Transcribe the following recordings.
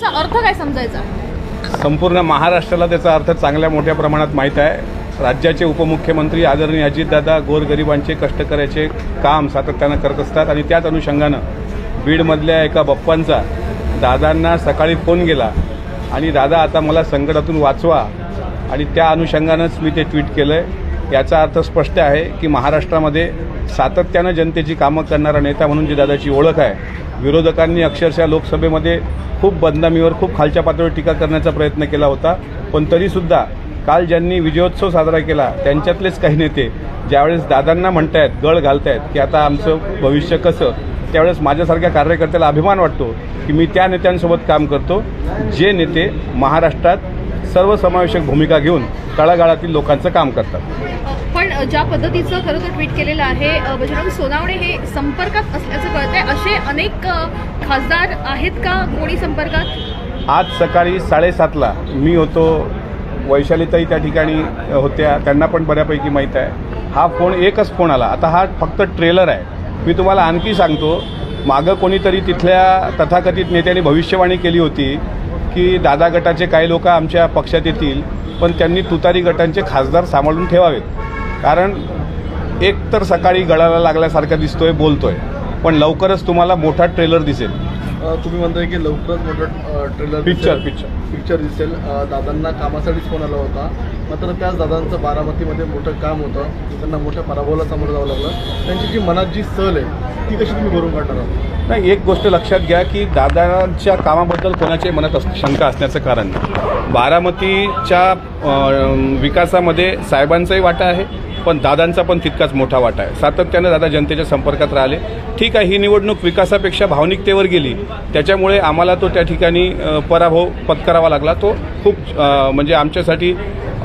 अर्थ काय समजायचा? संपूर्ण महाराष्ट्राला त्याचा अर्थ चांगल्या मोठ्या प्रमाणात माहीत आहे। राज्याचे उपमुख्यमंत्री आदरणीय अजितदादा गोरगरिबांचे कष्टकऱ्याचे काम सातत्यानं करत असतात आणि त्याच अनुषंगानं बीडमधल्या एका बप्पांचा दादांना सकाळी फोन गेला आणि दादा आता मला संकटातून वाचवा आणि त्या अनुषंगानंच मी ते ट्विट केलंय। याचा अर्थ स्पष्ट आहे की महाराष्ट्रामध्ये सातत्यानं जनतेची कामं करणारा नेता म्हणून जी दादाची ओळख आहे, विरोधकांनी अक्षरशः लोकसभेमध्ये खूप बदनामीवर खूप खालच्या पातळीवर टीका करण्याचा प्रयत्न केला होता, पण तरीसुद्धा काल ज्यांनी विजयोत्सव साजरा केला त्यांच्यातलेच काही नेते ज्यावेळेस दादांना म्हणतायत, गळ घालतायत की आता आमचं भविष्य कसं, त्यावेळेस माझ्यासारख्या कार्यकर्त्याला अभिमान वाटतो की मी त्या नेत्यांसोबत काम करतो जे नेते महाराष्ट्रात सर्वसमावेशक भूमिका घेऊन तळागाळातील लोकांचं काम करतात। पण ज्या पद्धतीचं खरं तर ट्विट केलेलं आहे बजरंग सोनावणे हे संपर्कात असल्याचं कळतंय, असे अनेक खासदार आहेत का कोणी संपर्कात? आज सकाळी 7:30ला मी होतो, वैशालीताई त्या ठिकाणी होत्या, त्यांना पण बऱ्यापैकी माहीत आहे। हा फोन एकच फोन आला, आता हा फक्त ट्रेलर आहे। मी तुम्हाला आणखी सांगतो, मागं कोणीतरी तिथल्या तथाकथित नेत्यांनी भविष्यवाणी केली होती की दादा गटाचे काही लोक आमच्या पक्षात येतील, पण त्यांनी तुतारी गटांचे खासदार सांभाळून ठेवावेत, कारण एक तर सकाळी गळाला लागल्यासारखा दिसतोय, बोलतोय, पण लवकरच तुम्हाला मोठा ट्रेलर दिसेल। तुम्ही म्हणताय की लवकरच मोठा ट्रेलर पिक्चर दिसेल। दादांना कामासाठीच फोन आला होता, मात्र त्याच दादांचं बारामतीमध्ये मोठं काम होतं, त्यांना मोठ्या पराभवाला सामोरं जावं लागलं। त्यांची जी मनात जी सल आहे ती कशी तुम्ही भरून काढणार आहात? नाही, एक गोष्ट लक्षात घ्या की दादांच्या कामाबद्दल कोणाच्याही मनात शंका असण्याचं कारण नाही। बारामतीच्या विकासामध्ये साहेबांचाही वाटा आहे, पण दादांचा पण तितकाच मोठा वाटा आहे। सातत्यानं दादा जनतेच्या संपर्कात राहिले। ठीक आहे, ही निवडणूक विकासापेक्षा भावनिकतेवर गेली, त्याच्यामुळे आम्हाला तो त्या ठिकाणी पराभव पत्करावा लागला। तो खूप म्हणजे आमच्यासाठी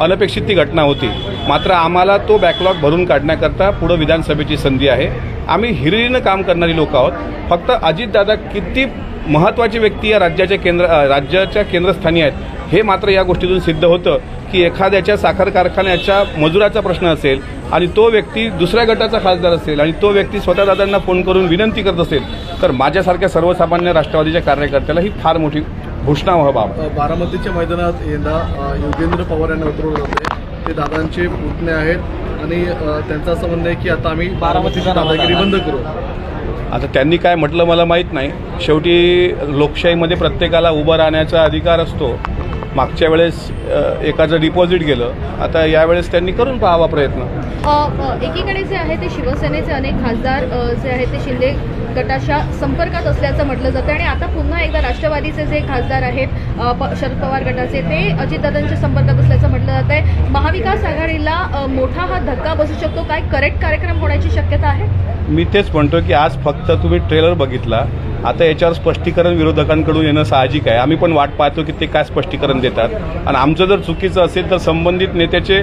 अनपेक्षित ती घटना होती, मात्र आम्हाला तो बॅकलॉग भरून काढण्याकरता पुढं विधानसभेची संधी आहे। आम्ही हिरिरीनं काम करणारी लोक आहोत। फक्त अजितदादा किती महत्त्वाची व्यक्ती या राज्याच्या केंद्रस्थानी आहेत हे मात्र या गोष्टीतून सिद्ध होतं की एखाद्याच्या साखर कारखान्याच्या मजुराचा प्रश्न असेल आणि तो व्यक्ती दुसऱ्या गटाचा खासदार असेल आणि तो व्यक्ती स्वतः दादांना फोन करून विनंती करत असेल, तर माझ्यासारख्या सर्वसामान्य राष्ट्रवादीच्या कार्यकर्त्याला ही फार मोठी घोषणा बाब। बारामतीच्या मैदानात यंदा योगेंद्र पवार यांना उतरवलं जाते, ते दादांचे पुतणे आहेत आणि त्यांचं असं म्हणणं आहे की आता आम्ही बारामतीचा दादागिरी बंद करू। आता त्यांनी काय म्हटलं मला माहीत नाही, शेवटी लोकशाहीमध्ये प्रत्येकाला उभं राहण्याचा अधिकार असतो। मागच्या वेळेस एकाचं डिपॉझिट गेलं, आता यावेळेस त्यांनी करून पाहावा प्रयत्न। एकीकडे जे आहे ते शिवसेनेचे अनेक खासदार जे आहेत ते शिंदे गटाच्या संपर्कात असल्याचं म्हटलं जातं आणि आता पुन्हा एकदा राष्ट्रवादीचे जे खासदार आहेत शरद पवार गटाचे ते अजितदादांच्या संपर्कात असल्याचं म्हटलं जात आहे। महाविकास आघाडीला मोठा हा धक्का बसू शकतो, काय करेक्ट कार्यक्रम होण्याची शक्यता आहे? मी तेच म्हणतो की आज फक्त तुम्ही ट्रेलर बघितला, आता याच्यावर स्पष्टीकरण विरोधकांकडून येणं साहजिक आहे। आम्ही पण वाट पाहतो की ते काय स्पष्टीकरण देतात आणि आमचं जर चुकीचं असेल तर संबंधित नेत्याचे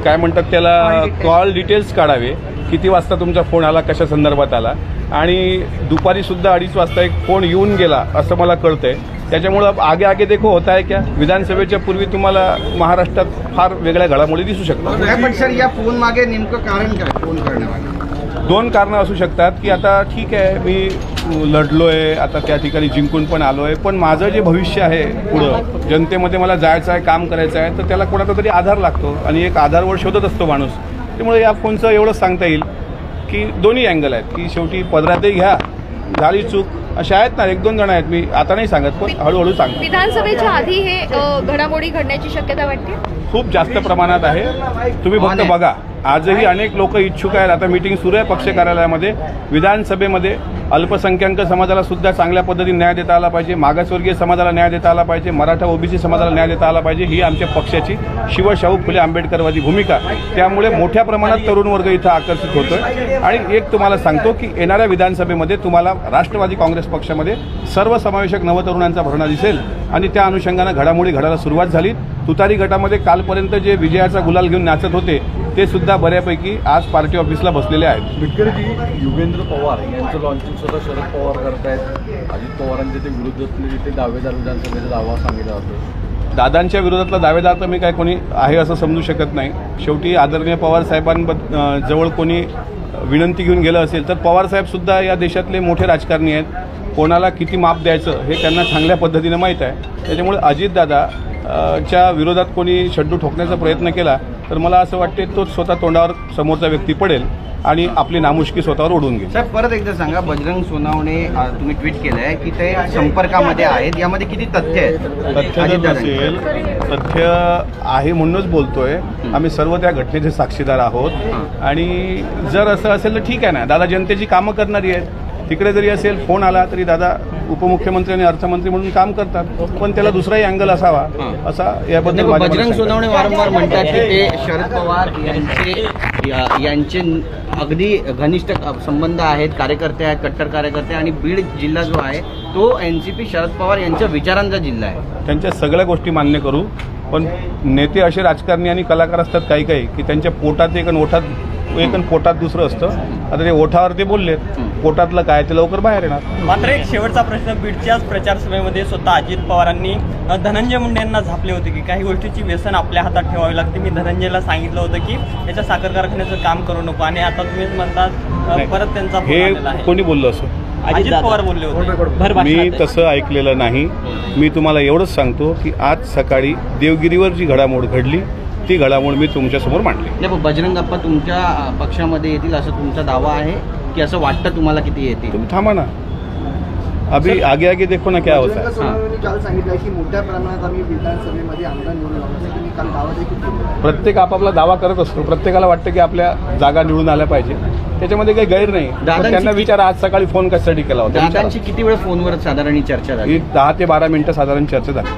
काय म्हणतात त्याला कॉल डिटेल्स काढावे, किती वाजता तुमचा फोन आला, कशा संदर्भात आला, आणि दुपारीसुद्धा 2:30 वाजता एक फोन येऊन गेला असं मला कळतंय। त्याच्यामुळं आगे देखो होता है क्या, विधानसभेच्या पूर्वी तुम्हाला महाराष्ट्रात फार वेगळ्या घडामोडी दिसू शकतात। पण सर या फोन मागे नेमकं कारण काय, फोन करण्यामागे? दोन कारणं असू शकतात की आता ठीक आहे मी लढलोय, आता त्या ठिकाणी जिंकून पण आलोय, पण माझं जे भविष्य आहे पुढं जनतेमध्ये मला जायचं आहे, काम करायचं आहे, तर त्याला कोणाचा तरी आधार लागतो आणि एक आधारवर शोधत असतो माणूस। त्यामुळे या फोनचं एवढंच सांगता येईल की दोन्ही अँगल आहेत की शेवटी पदरातही घ्या, झाली चूक अशा आहेत ना, 1-2 जण आहेत, मी आता नाही सांगत पण हळूहळू सांगतो। विधानसभेच्या आधी हे घडामोडी घडण्याची शक्यता वाटते? खूप जास्त प्रमाणात आहे। तुम्ही फक्त बघा, आजही अनेक लोक इच्छुक आहेत। आता मीटिंग सुरू आहे पक्ष कार्यालयामध्ये। विधानसभेमध्ये अल्पसंख्याक समाजाला सुद्धा चांगल्या पद्धतीने न्याय देता आला पाहिजे, मागासवर्गीय समाजाला न्याय देता आला पाहिजे, मराठा ओबीसी समाजाला न्याय देता आला पाहिजे, ही आमच्या पक्षाची शिवशाहू फुले आंबेडकरवादी भूमिका। त्यामुळे मोठ्या प्रमाणात तरुण वर्ग इथं आकर्षित होतोय आणि एक तुम्हाला सांगतो की येणाऱ्या विधानसभेमध्ये तुम्हाला राष्ट्रवादी काँग्रेस पक्षामध्ये सर्वसमावेशक नवतरुणांचा भरणा दिसेल आणि त्या अनुषंगानं घडामोडी घडायला सुरुवात झाली। तुतारी गटामध्ये कालपर्यंत जे विजयाचा गुलाल घेऊन नाचत होते ते सुद्धा बऱ्यापैकी आज पार्टी ऑफिसला बसलेले आहेत। विटकरजी, योगेंद्र पवार यांचं लॉन्चिंग सुद्धा शरद पवार करतायत। अजित पवारांच्या ते विरोधातले ते दावेदार विधानसभेचा दावा सांगितला जातो। दादांच्या विरोधातला दावेदार तर मी काय कोणी आहे असं समजू शकत नाही। शेवटी आदरणीय पवार साहेबांजवळ कोणी विनंती घेऊन गेलं असेल तर पवार साहेब सुद्धा या देशातले मोठे राजकारणी आहेत, कोणाला किती माप द्यायचं हे त्यांना चांगल्या पद्धतीने माहीत आहे. त्याच्यामुळे अजितदादा च्या विरोधात कोणी शड्डू ठोकण्याचा प्रयत्न केला तर मला असं वाटते तो स्वतः तोंडावर समोरचा व्यक्ती पडेल आणि आपली नामुष्की स्वतःवर ओढून घेईल. साहेब परत एकदा सांगा, बजरंग सोनवणे तुम्ही ट्विट केलंय की ते संपर्कामध्ये आहेत, यामध्ये किती तथ्य आहेत? तथ्य जर नसेल, तथ्य आहे म्हणूनच बोलतोय. आम्ही सर्व त्या घटनेचे साक्षीदार आहोत आणि जर असं असेल तर ठीक आहे ना, दादा जनतेची कामं करणारी आहेत. तिकडे जरी असेल फोन आला तरी दादा उपमुख्यमंत्री आणि अर्थमंत्री म्हणून काम करतात, पण त्याला दुसराही अँगल असावा असा याबद्दल बजरंग सोनवणे वारंवार म्हणतात की ते शरद पवार यांचे अगदी घनिष्ठ संबंध आहेत, कार्यकर्ते आहेत, कट्टर कार्यकर्ते, आणि बीड जिल्हा जो आहे तो एनसीपी शरद पवार यांच्या विचारांचा जिल्हा आहे. त्यांच्या सगळ्या गोष्टी मान्य करू, पण नेते असे राजकारणी आणि कलाकार असतात काही काही की त्यांच्या पोटात एक आणि ओठात एक आणि पोटात दुसरं असतं. आता ते ओठावर ते बोललेत, पोटातलं काय ते लवकर बाहेर येणार. मात्र एक शेवटचा प्रश्न, बीडच्याच प्रचार सभेमध्ये स्वतः अजित पवारांनी धनंजय मुंडे यांना झापले होते की काही गोष्टीची व्यसन आपल्या हातात ठेवावी लागते. मी धनंजयला सांगितलं होतं की याच्या साखर कारखान्याचं काम करू नको, आणि आता तुम्हीच म्हणतात परत त्यांचा हे कोणी बोललं असं? अजित पवार बोलले होते. मी तसं ऐकलेलं नाही. मी तुम्हाला एवढंच सांगतो की आज सकाळी देवगिरीवर जी घडामोड घडली ती घडामोड मी तुमच्यासमोर मांडली. नाही, पण बजरंग अप्पा तुमच्या पक्षामध्ये येतील असं तुमचा दावा आहे की असं वाटतं तुम्हाला किती येतील? तुम्ही थांबा ना, अभी आगे आगे देखो ना क्या होता है. काल सांगितलं की मोठ्या प्रमाणात आम्ही विधानसभेमध्ये आमदार निवडून लावण्यासाठी मी काल दावा देखील केला. प्रत्येक आपापला दावा करत असतो. प्रत्येकाला वाटतं की आपल्या जागा निवडून आल्या पाहिजे, त्याच्यामध्ये काही गैर नाही. त्यांना विचारा आज सकाळी फोन कशासाठी केला होता. दादांची किती वेळ फोनवर साधारण चर्चा झाली? 10 ते 12 मिनिटं साधारण चर्चा झाली.